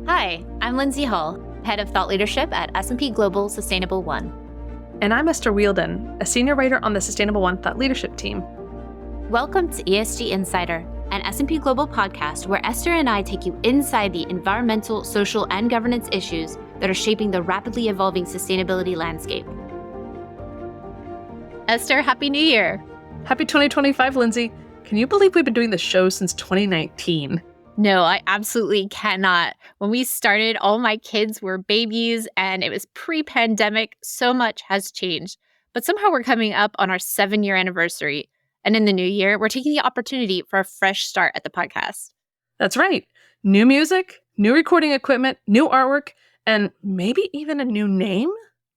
Hi, I'm Lindsay Hall, Head of Thought Leadership at S&P Global Sustainable One. And I'm Esther Wielden, a Senior Writer on the Sustainable One Thought Leadership team. Welcome to ESG Insider, an S&P Global podcast where Esther and I take you inside the environmental, social, and governance issues that are shaping the rapidly evolving sustainability landscape. Esther, Happy New Year! Happy 2025, Lindsay. Can you believe we've been doing this show since 2019? No, I absolutely cannot. When we started, all my kids were babies and it was pre-pandemic. So much has changed. But somehow we're coming up on our 7-year anniversary. And in the new year, we're taking the opportunity for a fresh start at the podcast. That's right. New music, new recording equipment, new artwork, and maybe even a new name?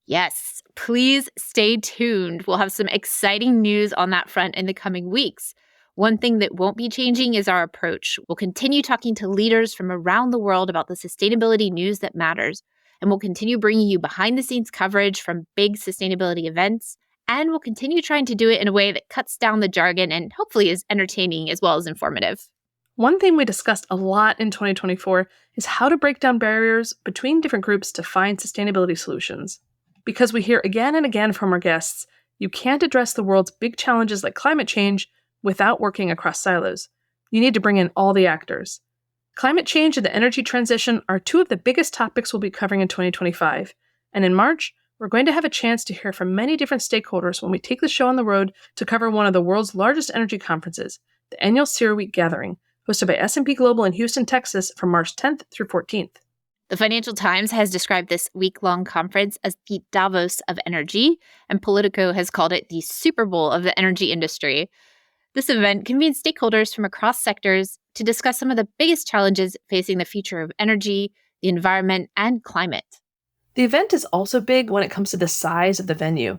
Yes, please stay tuned. We'll have some exciting news on that front in the coming weeks. One thing that won't be changing is our approach. We'll continue talking to leaders from around the world about the sustainability news that matters, and we'll continue bringing you behind-the-scenes coverage from big sustainability events, and we'll continue trying to do it in a way that cuts down the jargon and hopefully is entertaining as well as informative. One thing we discussed a lot in 2024 is how to break down barriers between different groups to find sustainability solutions. Because we hear again and again from our guests, you can't address the world's big challenges like climate change without working across silos. You need to bring in all the actors. Climate change and the energy transition are two of the biggest topics we'll be covering in 2025. And in March, we're going to have a chance to hear from many different stakeholders when we take the show on the road to cover one of the world's largest energy conferences, the annual CERAWeek Gathering, hosted by S&P Global in Houston, Texas from March 10th through 14th. The Financial Times has described this week-long conference as the Davos of energy, and Politico has called it the Super Bowl of the energy industry. This event convenes stakeholders from across sectors to discuss some of the biggest challenges facing the future of energy, the environment, and climate. The event is also big when it comes to the size of the venue.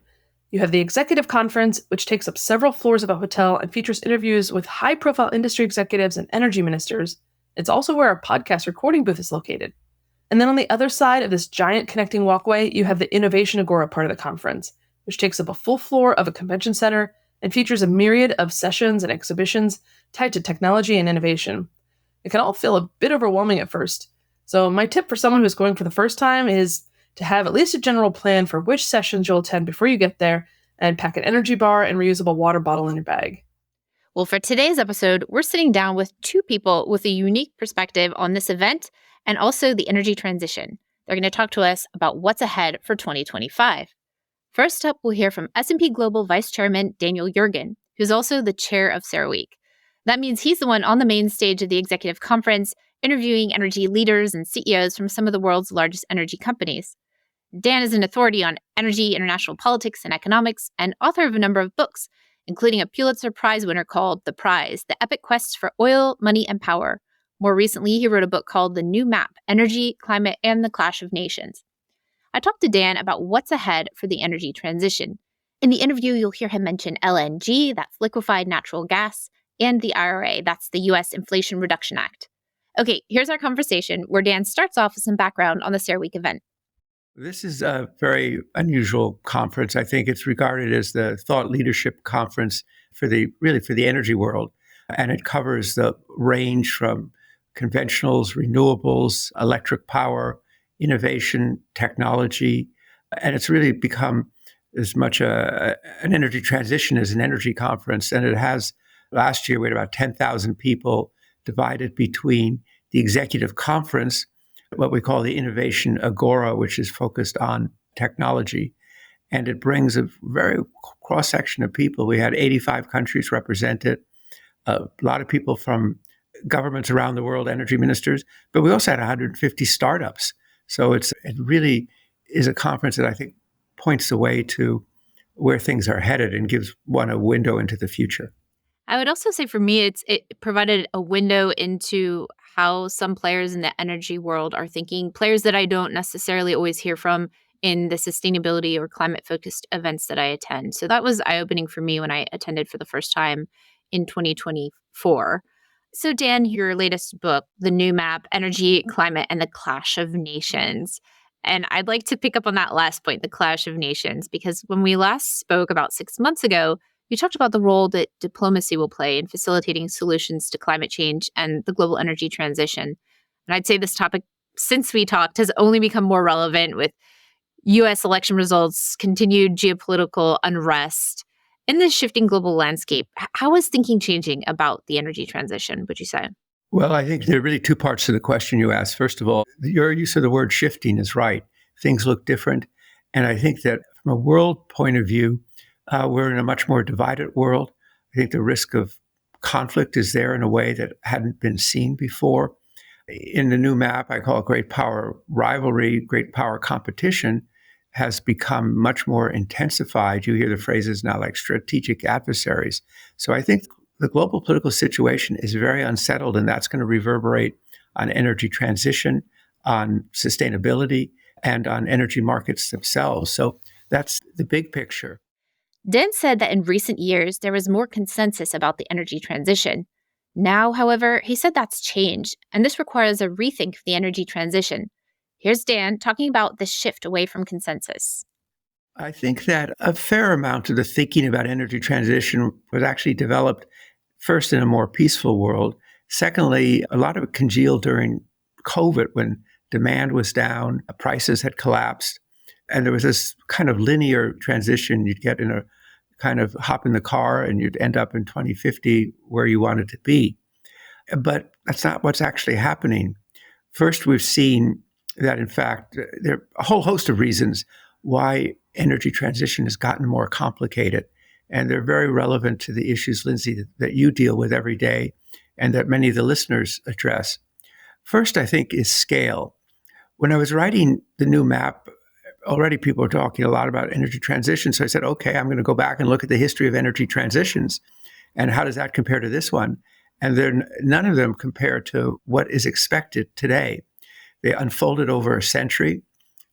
You have the executive conference, which takes up several floors of a hotel and features interviews with high-profile industry executives and energy ministers. It's also where our podcast recording booth is located. And then on the other side of this giant connecting walkway, you have the Innovation Agora part of the conference, which takes up a full floor of a convention center and features a myriad of sessions and exhibitions tied to technology and innovation. It can all feel a bit overwhelming at first. So my tip for someone who's going for the first time is to have at least a general plan for which sessions you'll attend before you get there, and pack an energy bar and reusable water bottle in your bag. Well, for today's episode, we're sitting down with two people with a unique perspective on this event and also the energy transition. They're going to talk to us about what's ahead for 2025. First up, we'll hear from S&P Global Vice Chairman Daniel Yergin, who's also the chair of CERAWeek. That means he's the one on the main stage of the executive conference, interviewing energy leaders and CEOs from some of the world's largest energy companies. Dan is an authority on energy, international politics, and economics, and author of a number of books, including a Pulitzer Prize winner called The Prize, The Epic Quest for Oil, Money, and Power. More recently, he wrote a book called The New Map, Energy, Climate, and the Clash of Nations. I talked to Dan about what's ahead for the energy transition. In the interview, you'll hear him mention LNG, that's liquefied natural gas, and the IRA, that's the U.S. Inflation Reduction Act. Okay, here's our conversation where Dan starts off with some background on the CERAWeek event. This is a very unusual conference. I think it's regarded as the thought leadership conference for the energy world. And it covers the range from conventionals, renewables, electric power, innovation, technology. And it's really become as much an energy transition as an energy conference. And it has, last year, we had about 10,000 people divided between the executive conference, what we call the Innovation Agora, which is focused on technology. And it brings a very cross-section of people. We had 85 countries represented, a lot of people from governments around the world, energy ministers, but we also had 150 startups. So it really is a conference that I think points the way to where things are headed and gives one a window into the future. I would also say for me, it provided a window into how some players in the energy world are thinking, players that I don't necessarily always hear from in the sustainability or climate-focused events that I attend. So that was eye-opening for me when I attended for the first time in 2024. So Dan, your latest book, The New Map, Energy, Climate, and the Clash of Nations. And I'd like to pick up on that last point, the Clash of Nations, because when we last spoke about 6 months ago, you talked about the role that diplomacy will play in facilitating solutions to climate change and the global energy transition. And I'd say this topic since we talked has only become more relevant with US election results, continued geopolitical unrest. In this shifting global landscape, how is thinking changing about the energy transition, would you say? Well, I think there are really two parts to the question you asked. First of all, your use of the word shifting is right. Things look different. And I think that from a world point of view, we're in a much more divided world. I think the risk of conflict is there in a way that hadn't been seen before. In the new map, I call it great power rivalry, great power competition has become much more intensified. You hear the phrases now like strategic adversaries. So I think the global political situation is very unsettled, and that's going to reverberate on energy transition, on sustainability, and on energy markets themselves. So that's the big picture. Dan said that in recent years, there was more consensus about the energy transition. Now, however, he said that's changed, and this requires a rethink of the energy transition. Here's Dan talking about the shift away from consensus. I think that a fair amount of the thinking about energy transition was actually developed first in a more peaceful world. Secondly, a lot of it congealed during COVID when demand was down, prices had collapsed, and there was this kind of linear transition. You'd get in a kind of hop in the car and you'd end up in 2050 where you wanted to be. But that's not what's actually happening. First, we've seen that, in fact, there are a whole host of reasons why energy transition has gotten more complicated. And they're very relevant to the issues, Lindsay, that you deal with every day and that many of the listeners address. First, I think, is scale. When I was writing the new map, already people were talking a lot about energy transition. So I said, okay, I'm going to go back and look at the history of energy transitions. And how does that compare to this one? And none of them compare to what is expected today. They unfolded over a century.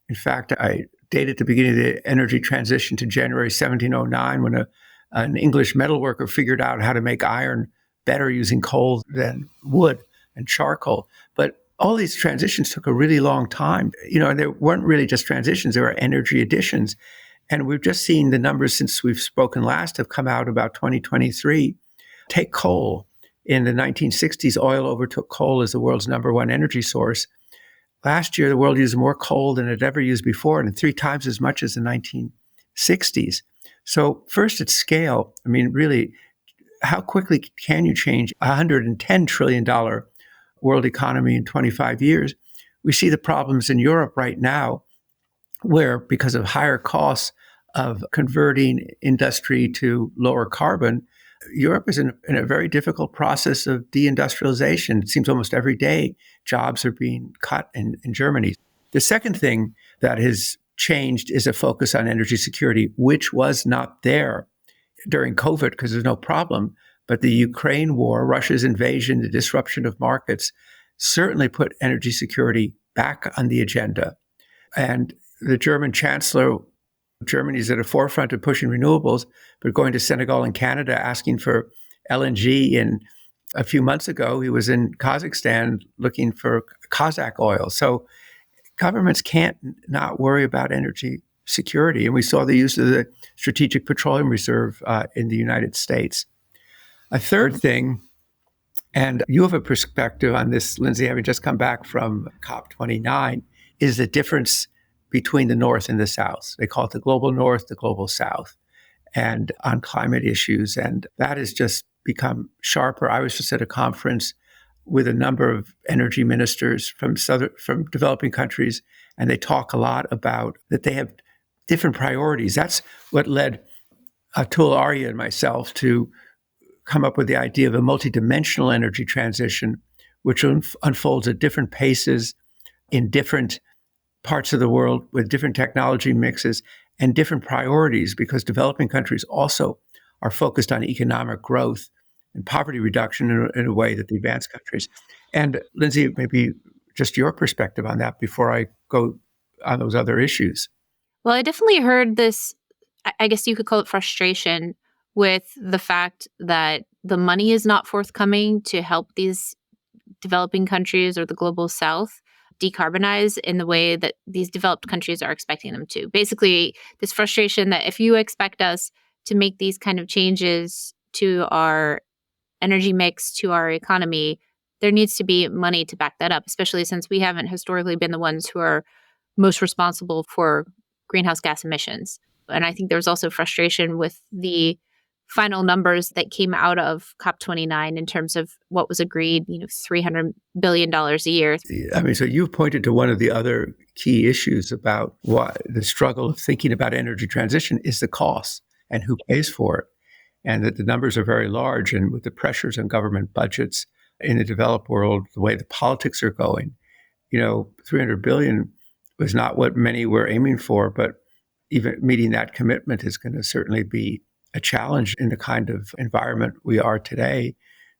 In fact, I dated the beginning of the energy transition to January 1709 when an English metalworker figured out how to make iron better using coal than wood and charcoal. But all these transitions took a really long time, and they weren't really just transitions, they were energy additions. And we've just seen the numbers since we've spoken last have come out about 2023. Take coal. In the 1960s, oil overtook coal as the world's number one energy source. Last year, the world used more coal than it ever used before, and 3 times as much as the 1960s. So first, it's scale. I mean, really, how quickly can you change a $110 trillion world economy in 25 years? We see the problems in Europe right now, where because of higher costs of converting industry to lower carbon, Europe is in a very difficult process of deindustrialization. It seems almost every day jobs are being cut in Germany. The second thing that has changed is a focus on energy security, which was not there during COVID because there's no problem. But the Ukraine war, Russia's invasion, the disruption of markets certainly put energy security back on the agenda. And the German chancellor, Germany's at the forefront of pushing renewables, but going to Senegal and Canada asking for LNG. And a few months ago, he was in Kazakhstan looking for Kazakh oil. So governments can't not worry about energy security. And we saw the use of the Strategic Petroleum Reserve in the United States. A third thing, and you have a perspective on this, Lindsay, having just come back from COP29, is the difference between the North and the South. They call it the global North, the global South, and on climate issues. And that has just become sharper. I was just at a conference with a number of energy ministers from developing countries, and they talk a lot about that they have different priorities. That's what led Atul Arya and myself to come up with the idea of a multidimensional energy transition, which unfolds at different paces in different parts of the world with different technology mixes and different priorities, because developing countries also are focused on economic growth and poverty reduction in a way that the advanced countries. And Lindsay, maybe just your perspective on that before I go on those other issues. Well, I definitely heard this, I guess you could call it frustration, with the fact that the money is not forthcoming to help these developing countries or the global South decarbonize in the way that these developed countries are expecting them to. Basically, this frustration that if you expect us to make these kind of changes to our energy mix, to our economy, there needs to be money to back that up, especially since we haven't historically been the ones who are most responsible for greenhouse gas emissions. And I think there was also frustration with the final numbers that came out of COP29 in terms of what was agreed, $300 billion a year. I mean, so you've pointed to one of the other key issues about why the struggle of thinking about energy transition is the cost and who pays for it. And that the numbers are very large. And with the pressures on government budgets in the developed world, the way the politics are going, 300 billion was not what many were aiming for, but even meeting that commitment is going to certainly be a challenge in the kind of environment we are today,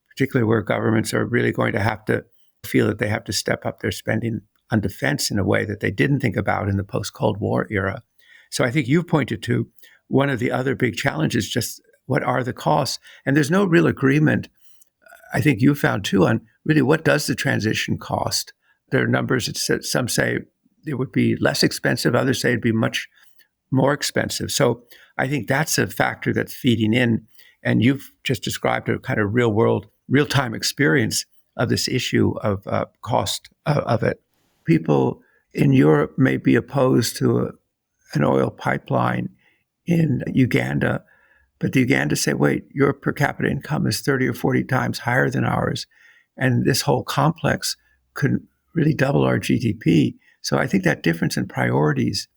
particularly where governments are really going to have to feel that they have to step up their spending on defense in a way that they didn't think about in the post-Cold War era. So I think you've pointed to one of the other big challenges, just what are the costs? And there's no real agreement, I think you found too, on really what does the transition cost? There are numbers that some say it would be less expensive, others say it'd be much more expensive. So I think that's a factor that's feeding in. And you've just described a kind of real-time experience of this issue of cost of it. People in Europe may be opposed to an oil pipeline in Uganda, but the Ugandans say, wait, your per capita income is 30 or 40 times higher than ours. And this whole complex could really double our GDP. So I think that difference in priorities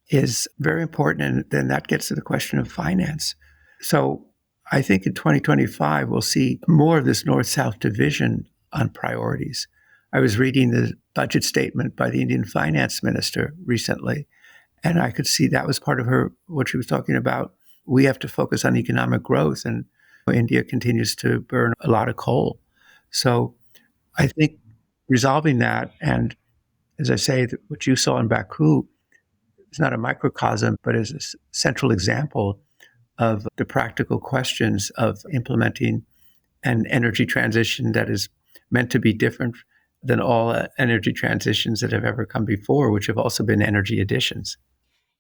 is very important. And then that gets to the question of finance. So I think in 2025, we'll see more of this North-South division on priorities. I was reading the budget statement by the Indian finance minister recently, and I could see that was part of what she was talking about. We have to focus on economic growth, and India continues to burn a lot of coal. So I think resolving that, and as I say, what you saw in Baku is not a microcosm, but is a central example of the practical questions of implementing an energy transition that is meant to be different than all energy transitions that have ever come before, which have also been energy additions.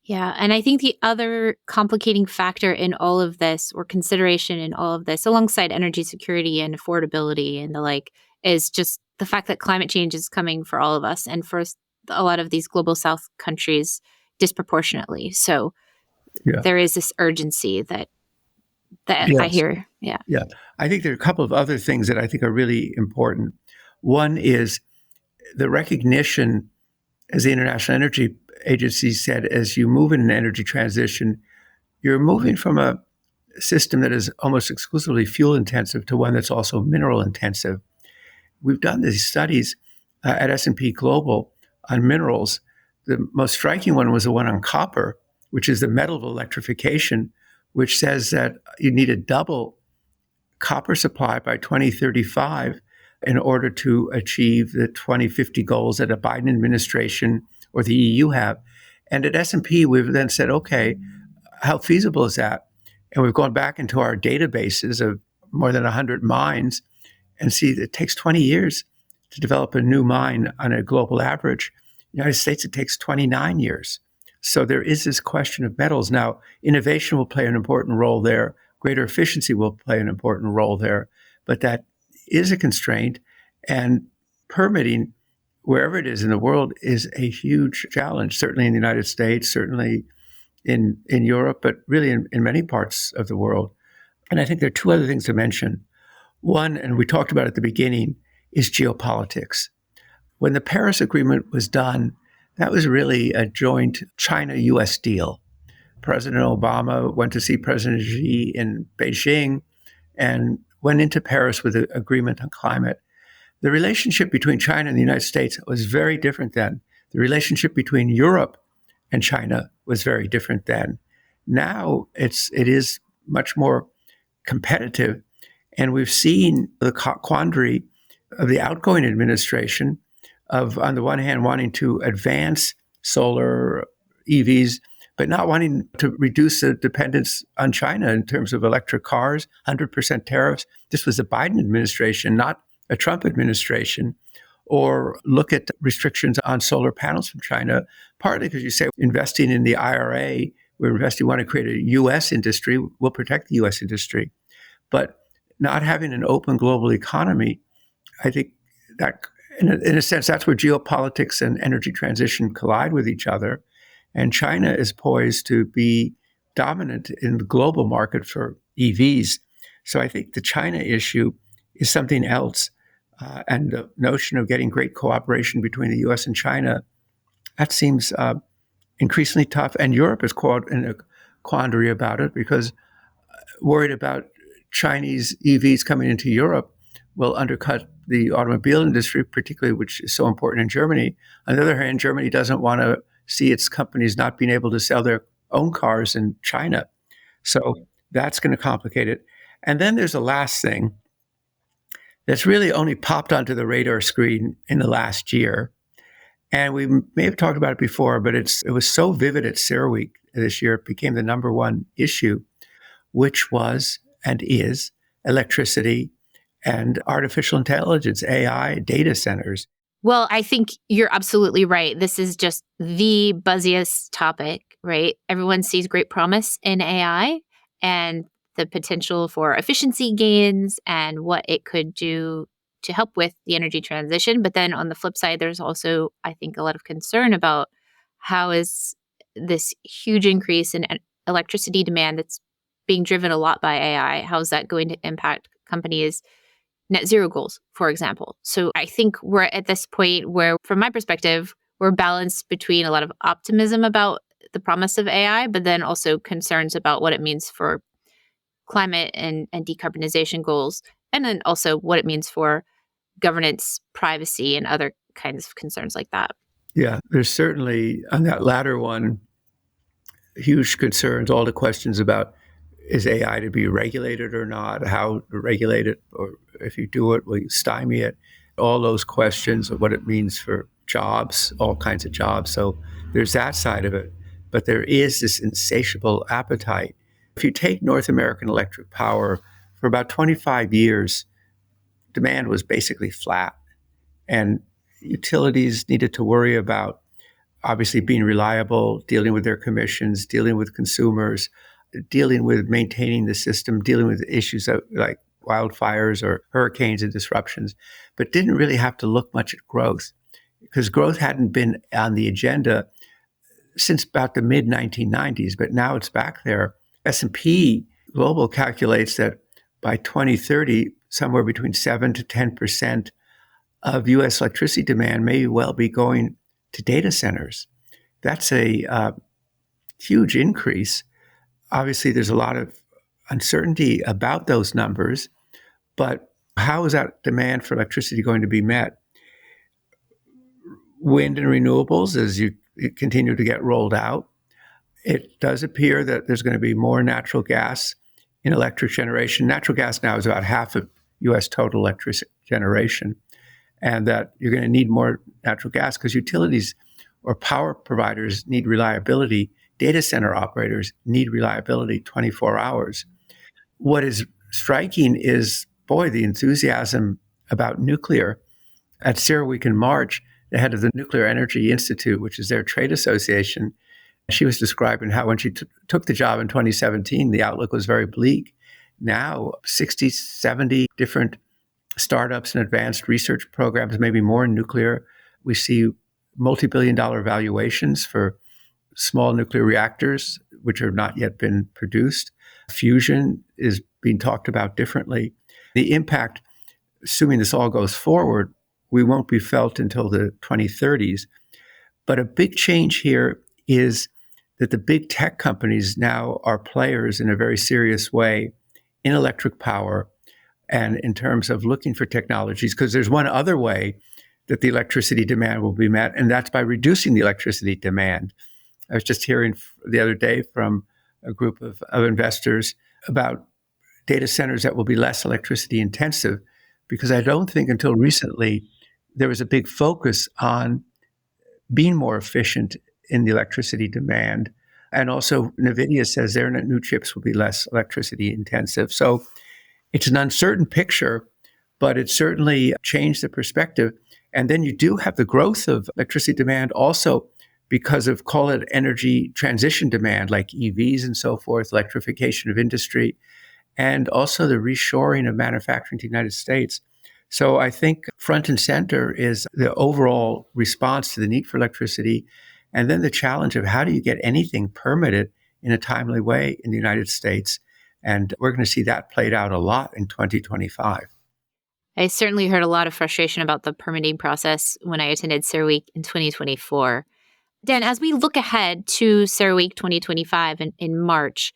Yeah. And I think the other complicating factor in all of this, or consideration in all of this, alongside energy security and affordability and the like, is just the fact that climate change is coming for all of us and for a lot of these global South countries disproportionately. So there is this urgency that yes. I hear. Yeah. Yeah. I think there are a couple of other things that I think are really important. One is the recognition, as the International Energy Agency said, as you move in an energy transition, you're moving from a system that is almost exclusively fuel intensive to one that's also mineral intensive. We've done these studies at S&P Global on minerals. The most striking one was the one on copper, which is the metal of electrification, which says that you need a double copper supply by 2035 in order to achieve the 2050 goals that a Biden administration or the EU have. And at S&P, we've then said, okay, how feasible is that? And we've gone back into our databases of more than 100 mines and see that it takes 20 years to develop a new mine on a global average. In the United States, it takes 29 years. So there is this question of metals. Now, innovation will play an important role there. Greater efficiency will play an important role there. But that is a constraint. And permitting, wherever it is in the world, is a huge challenge, certainly in the United States, certainly in Europe, but really in many parts of the world. And I think there are two other things to mention. One, and we talked about at the beginning, is geopolitics. When the Paris Agreement was done, that was really a joint China-U.S. deal. President Obama went to see President Xi in Beijing and went into Paris with an agreement on climate. The relationship between China and the United States was very different then. The relationship between Europe and China was very different then. Now it is much more competitive, and we've seen the quandary of the outgoing administration of, on the one hand, wanting to advance solar EVs, but not wanting to reduce the dependence on China in terms of electric cars, 100% tariffs. This was the Biden administration, not a Trump administration. Or look at restrictions on solar panels from China, partly because you say investing in the IRA, we want to create a U.S. industry, we'll protect the U.S. industry. But not having an open global economy, I think, that, in a sense, that's where geopolitics and energy transition collide with each other. And China is poised to be dominant in the global market for EVs. So I think the China issue is something else. And the notion of getting great cooperation between the US and China, that seems increasingly tough. And Europe is caught in a quandary about it because worried about Chinese EVs coming into Europe will undercut the automobile industry, particularly which is so important in Germany. On the other hand, Germany doesn't want to see its companies not being able to sell their own cars in China. So that's going to complicate it. And then there's a last thing that's really only popped onto the radar screen in the last year. And we may have talked about it before, but it was so vivid at CERAWeek this year, it became the number one issue, which was and is electricity and artificial intelligence, AI, data centers. Well, I think you're absolutely right. This is just the buzziest topic, right? Everyone sees great promise in AI and the potential for efficiency gains and what it could do to help with the energy transition. But then on the flip side, there's also, I think, a lot of concern about how is this huge increase in electricity demand that's being driven a lot by AI, how is that going to impact companies' net zero goals, for example? So I think we're at this point where, from my perspective, we're balanced between a lot of optimism about the promise of AI, but then also concerns about what it means for climate and decarbonization goals, and then also what it means for governance, privacy, and other kinds of concerns like that. Yeah, there's certainly, on that latter one, huge concerns, all the questions about is AI to be regulated or not, how to regulate it, or if you do it, will you stymie it? All those questions of what it means for jobs, all kinds of jobs. So there's that side of it. But there is this insatiable appetite. If you take North American electric power, for about 25 years, demand was basically flat. And utilities needed to worry about obviously being reliable, dealing with their commissions, dealing with consumers, dealing with maintaining the system, dealing with issues like wildfires or hurricanes and disruptions, but didn't really have to look much at growth because growth hadn't been on the agenda since about the mid-1990s, but now it's back there. S&P Global calculates that by 2030, somewhere between 7 to 10% of U.S. electricity demand may well be going to data centers. That's a huge increase. Obviously, there's a lot of uncertainty about those numbers, but how is that demand for electricity going to be met? Wind and renewables, as you continue to get rolled out, it does appear that there's going to be more natural gas in electric generation. Natural gas now is about half of U.S. total electricity generation, and that you're going to need more natural gas because utilities or power providers need reliability. Data center operators need reliability 24 hours. What is striking is, the enthusiasm about nuclear. At CERAWeek in March, the head of the Nuclear Energy Institute, which is their trade association, she was describing how when she took the job in 2017, the outlook was very bleak. Now, 60, 70 different startups and advanced research programs, maybe more in nuclear. We see multi-billion-dollar valuations for small nuclear reactors, which have not yet been produced. Fusion is being talked about differently. The impact, assuming this all goes forward, we won't be felt until the 2030s. But a big change here is that the big tech companies now are players in a very serious way in electric power and in terms of looking for technologies, because there's one other way that the electricity demand will be met, and that's by reducing the electricity demand. I was just hearing the other day from a group of investors about data centers that will be less electricity intensive, because I don't think until recently there was a big focus on being more efficient in the electricity demand. And also NVIDIA says their new chips will be less electricity intensive. So it's an uncertain picture, but it certainly changed the perspective. And then you do have the growth of electricity demand also because of, call it, energy transition demand, like EVs and so forth, electrification of industry, and also the reshoring of manufacturing to the United States. So I think front and center is the overall response to the need for electricity, and then the challenge of how do you get anything permitted in a timely way in the United States. And we're going to see that played out a lot in 2025. I certainly heard a lot of frustration about the permitting process when I attended CERAWeek in 2024. Dan, as we look ahead to CERAWeek 2025 in March,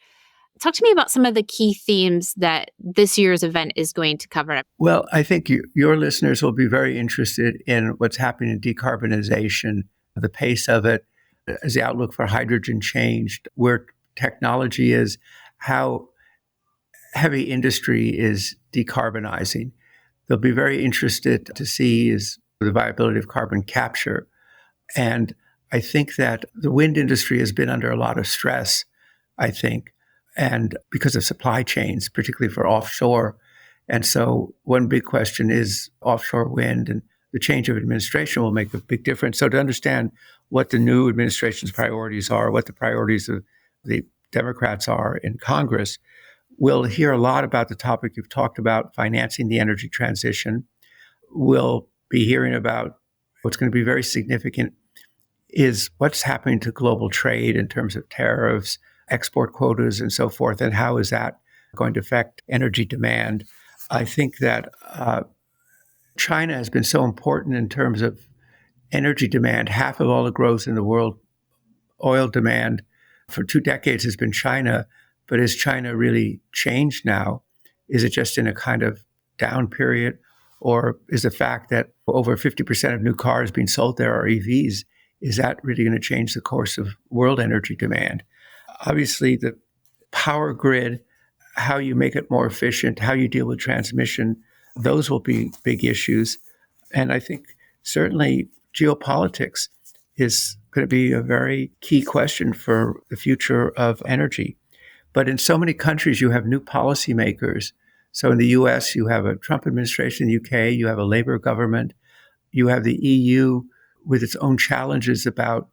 talk to me about some of the key themes that this year's event is going to cover. Well, I think your listeners will be very interested in what's happening in decarbonization, the pace of it, as the outlook for hydrogen changed, where technology is, how heavy industry is decarbonizing. They'll be very interested to see is the viability of carbon capture. And I think that the wind industry has been under a lot of stress, I think, and because of supply chains, particularly for offshore. And so one big question is offshore wind, and the change of administration will make a big difference. So to understand what the new administration's priorities are, what the priorities of the Democrats are in Congress, we'll hear a lot about the topic you've talked about, financing the energy transition. We'll be hearing about what's going to be very significant is what's happening to global trade in terms of tariffs, export quotas, and so forth, and how is that going to affect energy demand. I think that China has been so important in terms of energy demand. Half of all the growth in the world oil demand for 2 decades has been China. But has China really changed now? Is it just in a kind of down period? Or is the fact that over 50% of new cars being sold there are EVs, is that really going to change the course of world energy demand? Obviously, the power grid, how you make it more efficient, how you deal with transmission, those will be big issues. And I think certainly geopolitics is going to be a very key question for the future of energy. But in so many countries, you have new policymakers. So in the US, you have a Trump administration. In the UK, you have a Labour government. You have the EU with its own challenges about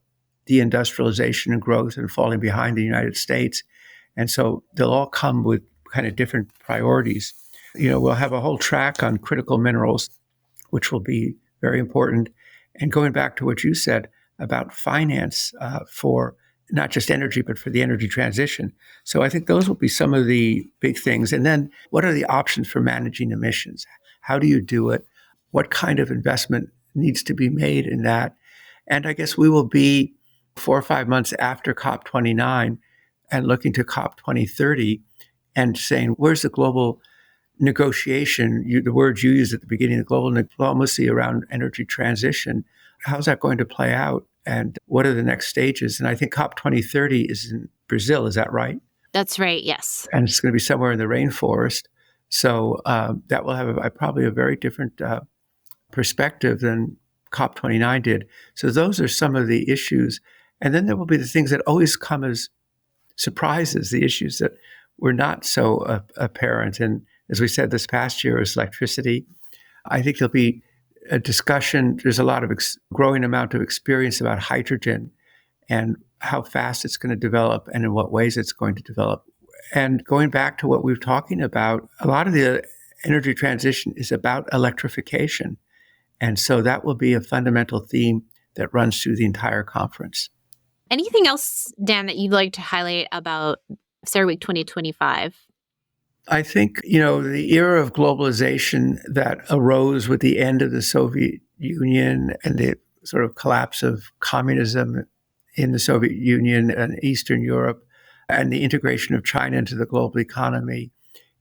deindustrialization and growth and falling behind the United States. And so they'll all come with kind of different priorities. We'll have a whole track on critical minerals, which will be very important. And going back to what you said about finance for not just energy, but for the energy transition. So I think those will be some of the big things. And then what are the options for managing emissions? How do you do it? What kind of investment needs to be made in that? And I guess we will be 4 or 5 months after COP29 and looking to COP 2030 and saying, where's the global negotiation, the words you used at the beginning, the global diplomacy around energy transition? How's that going to play out? And what are the next stages? And I think COP 2030 is in Brazil. Is that right? That's right, yes. And it's going to be somewhere in the rainforest. So that will have probably a very different perspective than COP 29 did. So those are some of the issues. And then there will be the things that always come as surprises, the issues that were not so apparent. And as we said, this past year is electricity. I think there'll be a discussion. There's a lot of growing amount of experience about hydrogen and how fast it's going to develop and in what ways it's going to develop. And going back to what we were talking about, a lot of the energy transition is about electrification. And so that will be a fundamental theme that runs through the entire conference. Anything else, Dan, that you'd like to highlight about CERAWeek 2025? I think, the era of globalization that arose with the end of the Soviet Union and the sort of collapse of communism in the Soviet Union and Eastern Europe and the integration of China into the global economy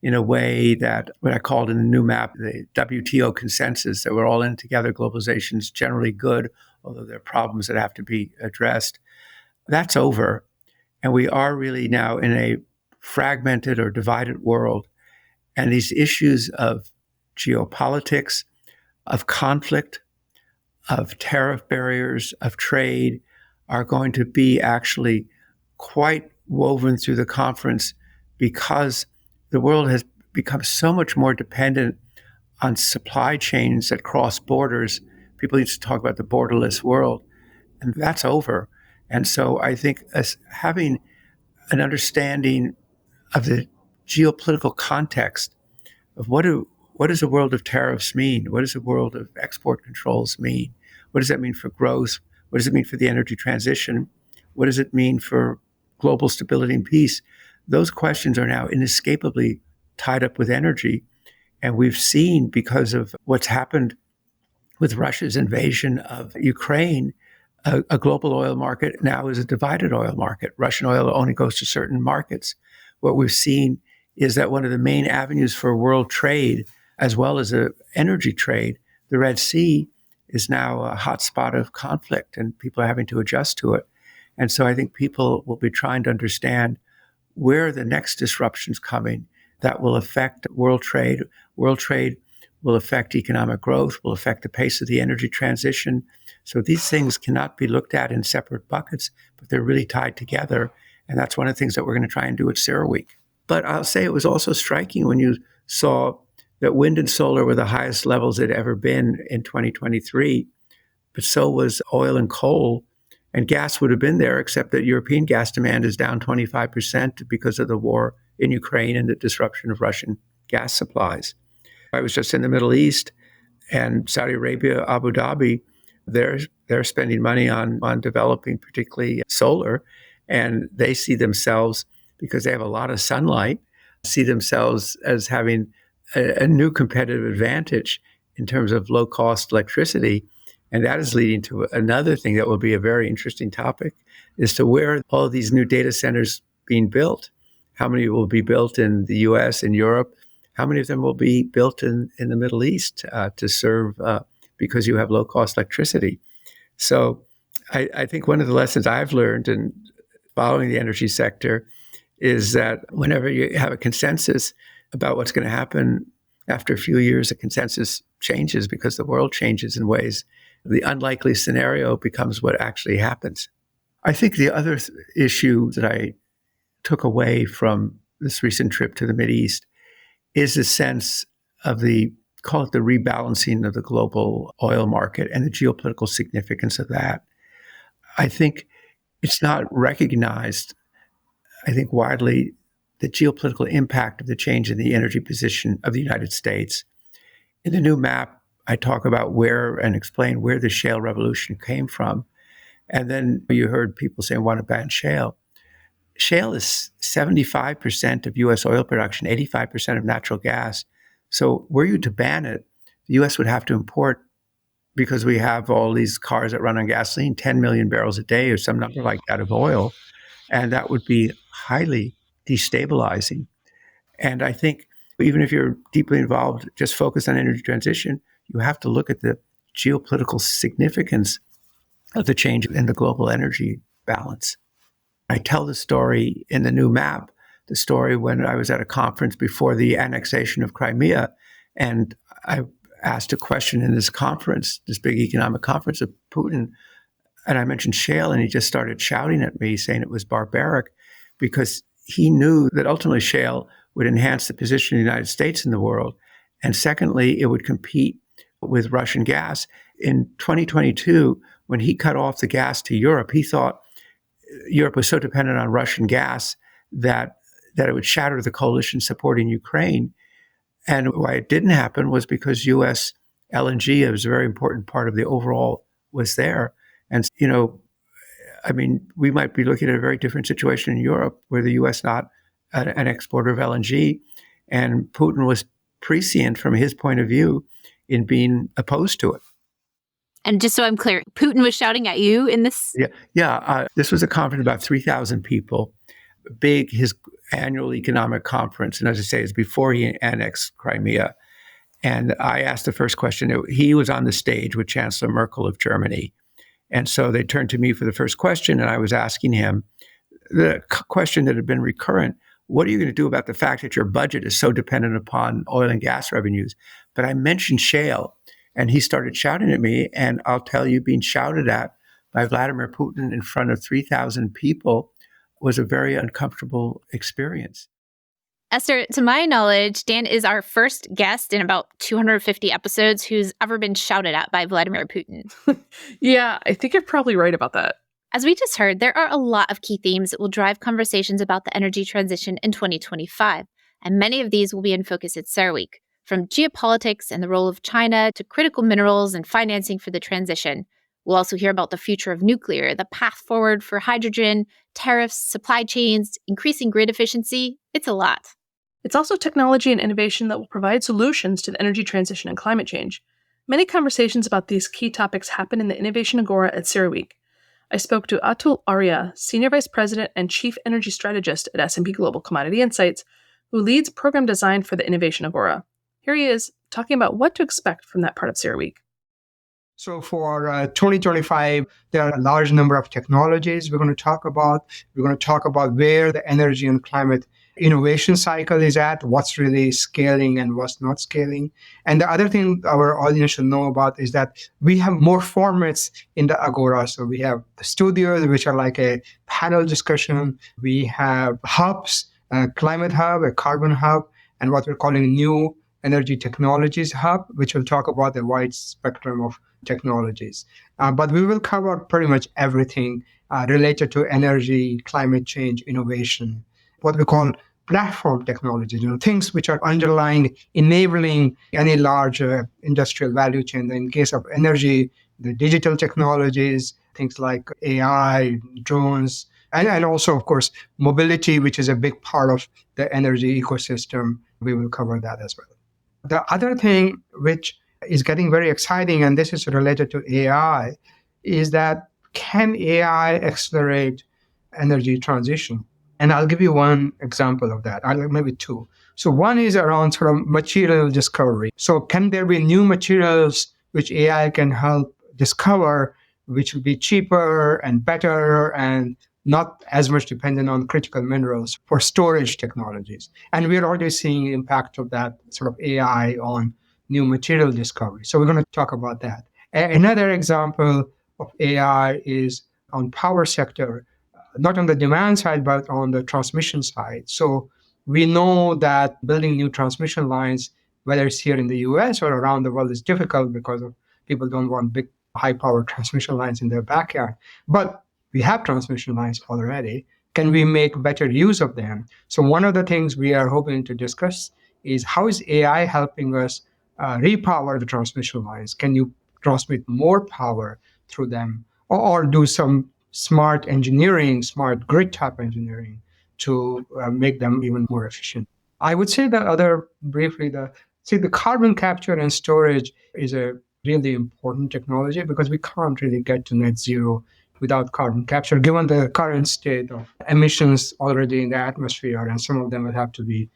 in a way that what I called in the new map, the WTO consensus, that we're all in together, globalization is generally good, although there are problems that have to be addressed. That's over. And we are really now in a fragmented or divided world. And these issues of geopolitics, of conflict, of tariff barriers, of trade are going to be actually quite woven through the conference because the world has become so much more dependent on supply chains that cross borders. People used to talk about the borderless world, and that's over. And so I think us having an understanding of the geopolitical context of what do what does a world of tariffs mean? What does a world of export controls mean? What does that mean for growth? What does it mean for the energy transition? What does it mean for global stability and peace? Those questions are now inescapably tied up with energy. And we've seen, because of what's happened with Russia's invasion of Ukraine, a global oil market now is a divided oil market. Russian oil only goes to certain markets. What we've seen is that one of the main avenues for world trade, as well as energy trade, the Red Sea, is now a hotspot of conflict, and people are having to adjust to it. And so I think people will be trying to understand where are the next disruptions coming that will affect world trade. World trade will affect economic growth, will affect the pace of the energy transition. So these things cannot be looked at in separate buckets, but they're really tied together. And that's one of the things that we're going to try and do at CERAWeek. But I'll say it was also striking when you saw that wind and solar were the highest levels they'd ever been in 2023, but so was oil and coal. And gas would have been there, except that European gas demand is down 25% because of the war in Ukraine and the disruption of Russian gas supplies. I was just in the Middle East, and Saudi Arabia, Abu Dhabi, they're spending money on developing particularly solar, and they see themselves, because they have a lot of sunlight, see themselves as having a new competitive advantage in terms of low-cost electricity. And that is leading to another thing that will be a very interesting topic, is to where are all of these new data centers being built? How many will be built in the US and Europe? How many of them will be built in the Middle East to serve, because you have low-cost electricity? So I think one of the lessons I've learned in following the energy sector is that whenever you have a consensus about what's going to happen, after a few years, the consensus changes because the world changes in ways. The unlikely scenario becomes what actually happens. I think the other issue that I took away from this recent trip to the Mideast is a sense of call it the rebalancing of the global oil market and the geopolitical significance of that. I think it's not recognized, widely, the geopolitical impact of the change in the energy position of the United States. In the new map, I talk about where and explain where the shale revolution came from. And then you heard people saying, want to ban shale. Shale is 75% of U.S. oil production, 85% of natural gas. So were you to ban it, the U.S. would have to import, because we have all these cars that run on gasoline, 10 million barrels a day or some number like that of oil. And that would be highly destabilizing. And I think even if you're deeply involved, just focus on energy transition, you have to look at the geopolitical significance of the change in the global energy balance. I tell the story in the new map, the story when I was at a conference before the annexation of Crimea, and I asked a question in this conference, this big economic conference of Putin, and I mentioned shale, and he just started shouting at me, saying it was barbaric, because he knew that ultimately shale would enhance the position of the United States in the world. And secondly, it would compete with Russian gas. In 2022, when he cut off the gas to Europe, he thought Europe was so dependent on Russian gas that it would shatter the coalition supporting Ukraine. And why it didn't happen was because U.S. LNG, it was a very important part of the overall, was there. And, we might be looking at a very different situation in Europe, where the U.S. not an exporter of LNG, and Putin was prescient from his point of view in being opposed to it. And just so I'm clear, Putin was shouting at you in this? Yeah. This was a conference of about 3,000 people, big, his annual economic conference. And as I say, it's before he annexed Crimea. And I asked the first question. He was on the stage with Chancellor Merkel of Germany. And so they turned to me for the first question, and I was asking him the question that had been recurrent: what are you going to do about the fact that your budget is so dependent upon oil and gas revenues? But I mentioned shale, and he started shouting at me. And I'll tell you, being shouted at by Vladimir Putin in front of 3,000 people was a very uncomfortable experience. Esther, to my knowledge, Dan is our first guest in about 250 episodes who's ever been shouted at by Vladimir Putin. Yeah, I think you're probably right about that. As we just heard, there are a lot of key themes that will drive conversations about the energy transition in 2025, and many of these will be in focus at CERAWeek. from geopolitics and the role of China to critical minerals and financing for the transition. We'll also hear about the future of nuclear, the path forward for hydrogen, tariffs, supply chains, increasing grid efficiency. It's a lot. It's also technology and innovation that will provide solutions to the energy transition and climate change. Many conversations about these key topics happen in the Innovation Agora at CERAWeek. I spoke to Atul Arya, Senior Vice President and Chief Energy Strategist at S&P Global Commodity Insights, who leads program design for the Innovation Agora. Here he is, talking about what to expect from that part of CERAWeek. So for 2025, there are a large number of technologies we're going to talk about. We're going to talk about where the energy and climate innovation cycle is at, what's really scaling and what's not scaling. And the other thing our audience should know about is that we have more formats in the Agora. So we have the studios, which are like a panel discussion. We have hubs, a climate hub, a carbon hub, and what we're calling new energy technologies hub, which will talk about the wide spectrum of technologies. But we will cover pretty much everything related to energy, climate change, innovation, what we call platform technologies, things which are underlying, enabling any large industrial value chain. In case of energy, the digital technologies, things like AI, drones, and also, of course, mobility, which is a big part of the energy ecosystem. We will cover that as well. The other thing which is getting very exciting, and this is related to AI, is that can AI accelerate energy transition? And I'll give you one example of that, maybe two. So one is around sort of material discovery. So can there be new materials which AI can help discover, which will be cheaper and better and not as much dependent on critical minerals for storage technologies? And we're already seeing the impact of that sort of AI on new material discovery. So we're going to talk about that. Another example of AI is on power sector, not on the demand side, but on the transmission side. So we know that building new transmission lines, whether it's here in the US or around the world, is difficult because of people don't want big, high-power transmission lines in their backyard. But we have transmission lines already. Can we make better use of them? So one of the things we are hoping to discuss is how is AI helping us repower the transmission lines? Can you transmit more power through them or do some smart engineering, smart grid type engineering to make them even more efficient? I would say that the carbon capture and storage is a really important technology because we can't really get to net zero without carbon capture, given the current state of emissions already in the atmosphere, and some of them will have to be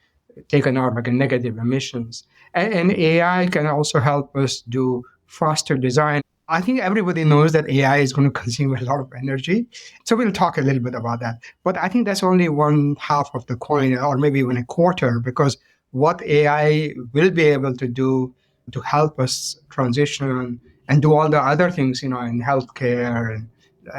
taken out like a negative emissions. And AI can also help us do faster design. I think everybody knows that AI is going to consume a lot of energy. So we'll talk a little bit about that. But I think that's only one half of the coin, or maybe even a quarter, because what AI will be able to do to help us transition and do all the other things, in healthcare and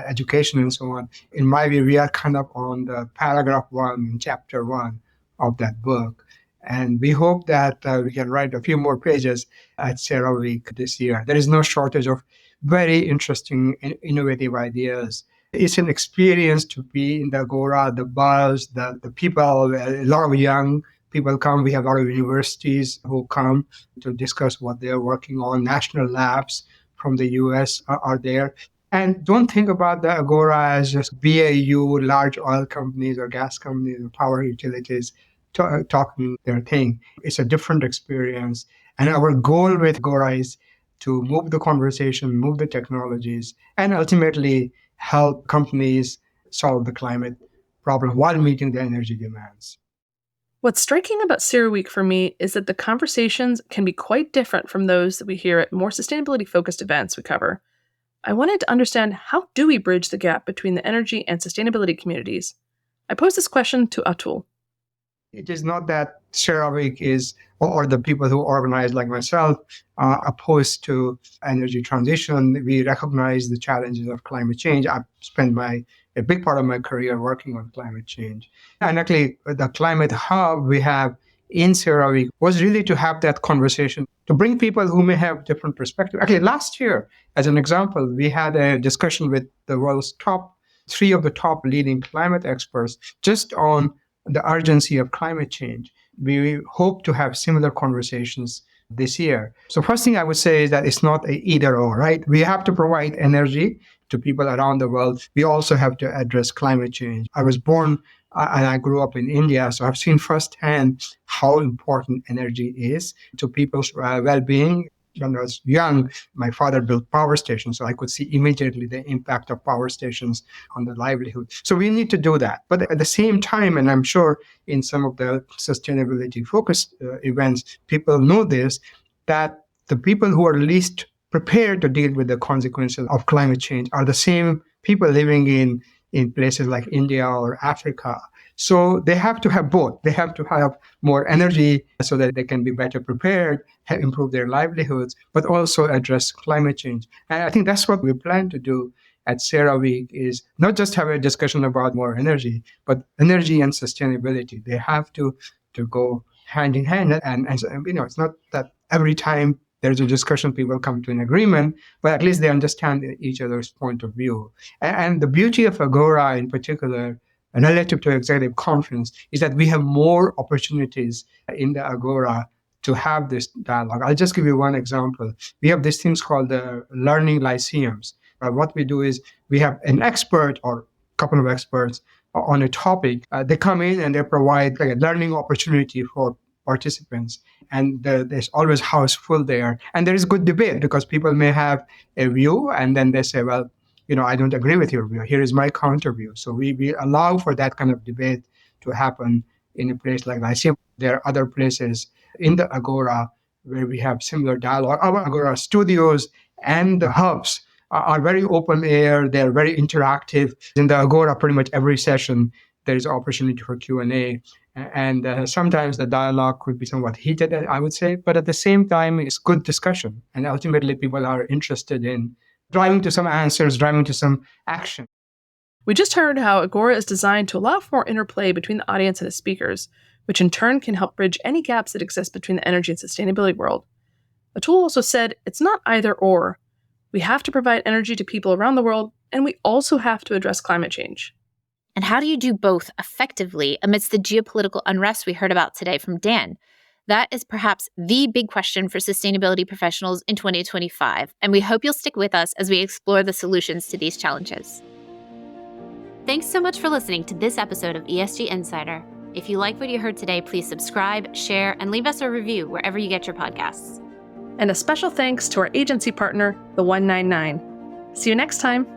education and so on. In my view, we are kind of on the paragraph 1, chapter 1 of that book. And we hope that we can write a few more pages at CERAWeek this year. There is no shortage of very interesting, innovative ideas. It's an experience to be in the Agora, the buzz, the people, a lot of young people come. We have a lot of universities who come to discuss what they're working on. National labs from the US are there. And don't think about the Agora as just BAU, large oil companies or gas companies or power utilities talking their thing. It's a different experience. And our goal with Agora is to move the conversation, move the technologies, and ultimately help companies solve the climate problem while meeting the energy demands. What's striking about CERAWeek for me is that the conversations can be quite different from those that we hear at more sustainability-focused events we cover. I wanted to understand, how do we bridge the gap between the energy and sustainability communities? I posed this question to Atul. It is not that CERAWeek is, or the people who organize like myself, are opposed to energy transition. We recognize the challenges of climate change. I've spent a big part of my career working on climate change. And actually, the climate hub we have in CERAWeek was really to have that conversation, to bring people who may have different perspectives. Actually, last year, as an example, we had a discussion with the world's three of the top leading climate experts just on the urgency of climate change. we hope to have similar conversations this year. So first thing I would say is that it's not a either or, right? We have to provide energy to people around the world. We also have to address climate change. I was born and I grew up in India, so I've seen firsthand how important energy is to people's well-being. When I was young, my father built power stations, so I could see immediately the impact of power stations on the livelihood. So we need to do that. But at the same time, and I'm sure in some of the sustainability-focused events, people know this, that the people who are least prepared to deal with the consequences of climate change are the same people living in places like India or Africa. So they have to have both. They have to have more energy so that they can be better prepared, improve their livelihoods, but also address climate change. And I think that's what we plan to do at CERAWeek, is not just have a discussion about more energy, but energy and sustainability. They have to go hand in hand. And it's not that every time there's a discussion, people come to an agreement, but at least they understand each other's point of view. And the beauty of Agora in particular, and relative to executive conference, is that we have more opportunities in the Agora to have this dialogue. I'll just give you one example. We have these things called the learning lyceums. What we do is we have an expert or a couple of experts on a topic. They come in and they provide like a learning opportunity for participants. And there's always house full there. And there is good debate because people may have a view and then they say, well, I don't agree with your view. Here is my counter view. So we allow for that kind of debate to happen in a place like Lyceum. There are other places in the Agora where we have similar dialogue. Our Agora studios and the hubs are very open air. They're very interactive. In the Agora, pretty much every session, there is opportunity for Q&A. And sometimes the dialogue could be somewhat heated, I would say. But at the same time, it's good discussion. And ultimately, people are interested in driving to some answers, driving to some action. We just heard how Agora is designed to allow for more interplay between the audience and the speakers, which in turn can help bridge any gaps that exist between the energy and sustainability world. Atul also said it's not either or. We have to provide energy to people around the world, and we also have to address climate change. And how do you do both effectively amidst the geopolitical unrest we heard about today from Dan? That is perhaps the big question for sustainability professionals in 2025, and we hope you'll stick with us as we explore the solutions to these challenges. Thanks so much for listening to this episode of ESG Insider. If you like what you heard today, please subscribe, share, and leave us a review wherever you get your podcasts. And a special thanks to our agency partner, the 199. See you next time.